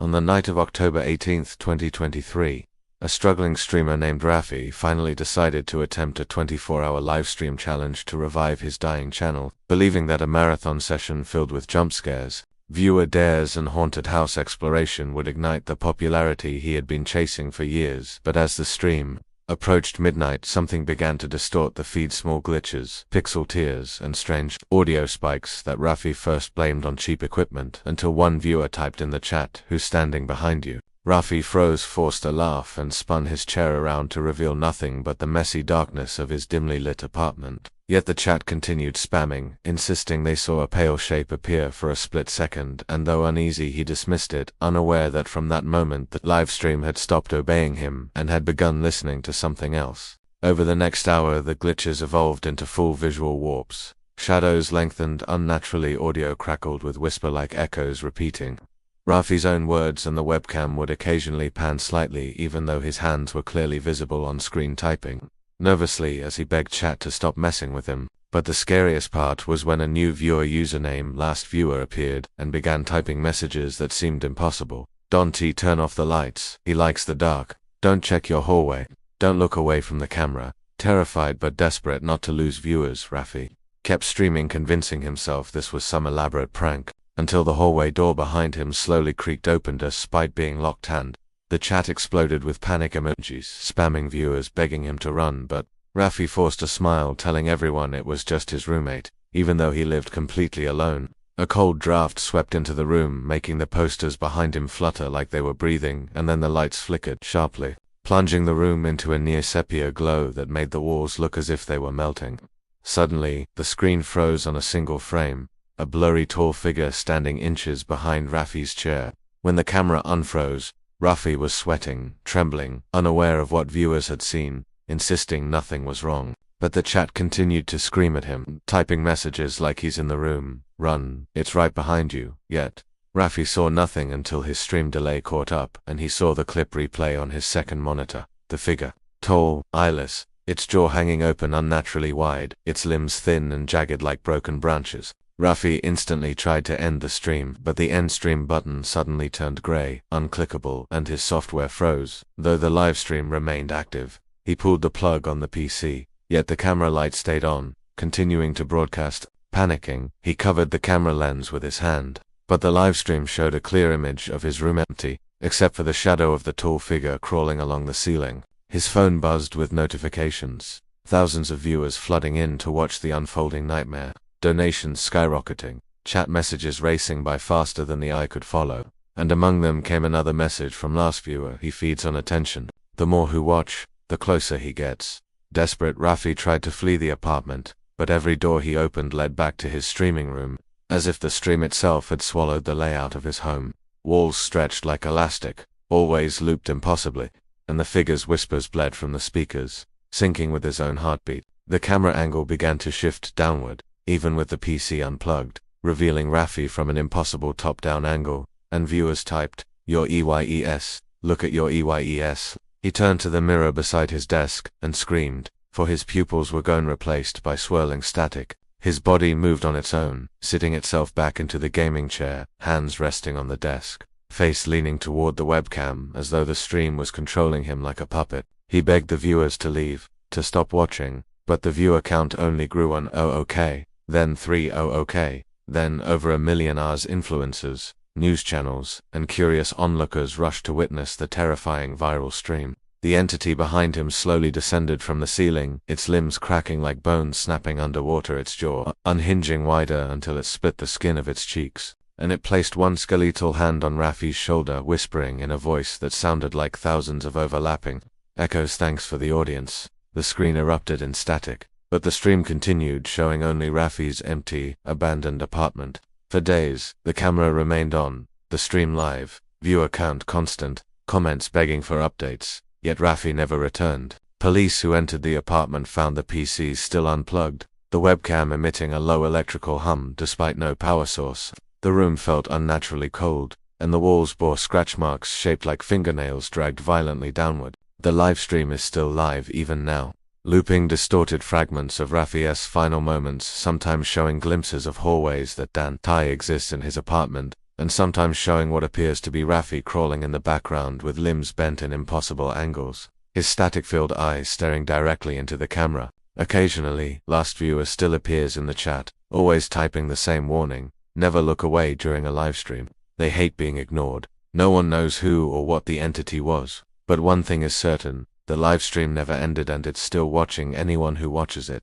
On the night of October 18, 2023, a struggling streamer named Rafi finally decided to attempt a 24-hour livestream challenge to revive his dying channel. Believing that a marathon session filled with jump scares, viewer dares and haunted house exploration would ignite the popularity he had been chasing for years. But as the stream approached midnight, something began to distort the feed. Small glitches, pixel tears, and strange audio spikes that Rafi first blamed on cheap equipment, until one viewer typed in the chat, "Who's standing behind you?" Rafi froze, forced a laugh, and spun his chair around to reveal nothing but the messy darkness of his dimly lit apartment. Yet the chat continued spamming, insisting they saw a pale shape appear for a split second, and though uneasy he dismissed it, unaware that from that moment the livestream had stopped obeying him and had begun listening to something else. Over the next hour the glitches evolved into full visual warps. Shadows lengthened unnaturally, audio crackled with whisper-like echoes repeating Rafi's own words, and the webcam would occasionally pan slightly even though his hands were clearly visible on screen typing nervously as he begged chat to stop messing with him. But the scariest part was when a new viewer username Last Viewer appeared and began typing messages that seemed impossible. "Don't turn off the lights. He likes the dark. Don't check your hallway. Don't look away from the camera." Terrified but desperate not to lose viewers, Rafi kept streaming, convincing himself this was some elaborate prank, until the hallway door behind him slowly creaked open despite being locked, and the chat exploded with panic emojis, spamming viewers begging him to run. But Rafi forced a smile, telling everyone it was just his roommate, even though he lived completely alone. A cold draft swept into the room, making the posters behind him flutter like they were breathing, and then the lights flickered sharply, plunging the room into a near sepia glow that made the walls look as if they were melting. Suddenly, the screen froze on a single frame, a blurry tall figure standing inches behind Rafi's chair. When the camera unfroze, Rafi was sweating, trembling, unaware of what viewers had seen, insisting nothing was wrong. But the chat continued to scream at him, typing messages like "He's in the room, run, it's right behind you." Yet Rafi saw nothing until his stream delay caught up and he saw the clip replay on his second monitor. The figure, tall, eyeless, its jaw hanging open unnaturally wide, its limbs thin and jagged like broken branches. Rafi instantly tried to end the stream, but the end stream button suddenly turned gray, unclickable, and his software froze. Though the livestream remained active, he pulled the plug on the PC, yet the camera light stayed on, continuing to broadcast. Panicking, he covered the camera lens with his hand, but the livestream showed a clear image of his room empty, except for the shadow of the tall figure crawling along the ceiling. His phone buzzed with notifications, thousands of viewers flooding in to watch the unfolding nightmare. Donations skyrocketing, chat messages racing by faster than the eye could follow, and among them came another message from Last Viewer. "He feeds on attention. The more who watch, the closer he gets." Desperate, Rafi tried to flee the apartment, but every door he opened led back to his streaming room, as if the stream itself had swallowed the layout of his home. Walls stretched like elastic, hallways looped impossibly, and the figure's whispers bled from the speakers, syncing with his own heartbeat. The camera angle began to shift downward, even with the PC unplugged, revealing Rafi from an impossible top-down angle, and viewers typed, "Your EYES, look at your EYES." He turned to the mirror beside his desk and screamed, for his pupils were gone, replaced by swirling static. His body moved on its own, sitting itself back into the gaming chair, hands resting on the desk, face leaning toward the webcam as though the stream was controlling him like a puppet. He begged the viewers to leave, to stop watching, but the viewer count only grew. 1 OK, then 3 OK, then over 1 million hours. Influencers, news channels, and curious onlookers rushed to witness the terrifying viral stream. The entity behind him slowly descended from the ceiling, its limbs cracking like bones snapping underwater, its jaw unhinging wider until it split the skin of its cheeks, and it placed one skeletal hand on Rafi's shoulder, whispering in a voice that sounded like thousands of overlapping echoes, "Thanks for the audience." The screen erupted in static, but the stream continued, showing only Rafi's empty, abandoned apartment. For days, the camera remained on, the stream live, viewer count constant, comments begging for updates, yet Rafi never returned. Police who entered the apartment found the PCs still unplugged, the webcam emitting a low electrical hum despite no power source. The room felt unnaturally cold, and the walls bore scratch marks shaped like fingernails dragged violently downward. The livestream is still live even now, looping distorted fragments of Rafi's final moments, sometimes showing glimpses of hallways that don't exists in his apartment, and sometimes showing what appears to be Rafi crawling in the background with limbs bent in impossible angles, his static-filled eyes staring directly into the camera. Occasionally, Last Viewer still appears in the chat, always typing the same warning: never look away during a livestream. They hate being ignored. No one knows who or what the entity was, but one thing is certain: the livestream never ended and it's still watching anyone who watches it.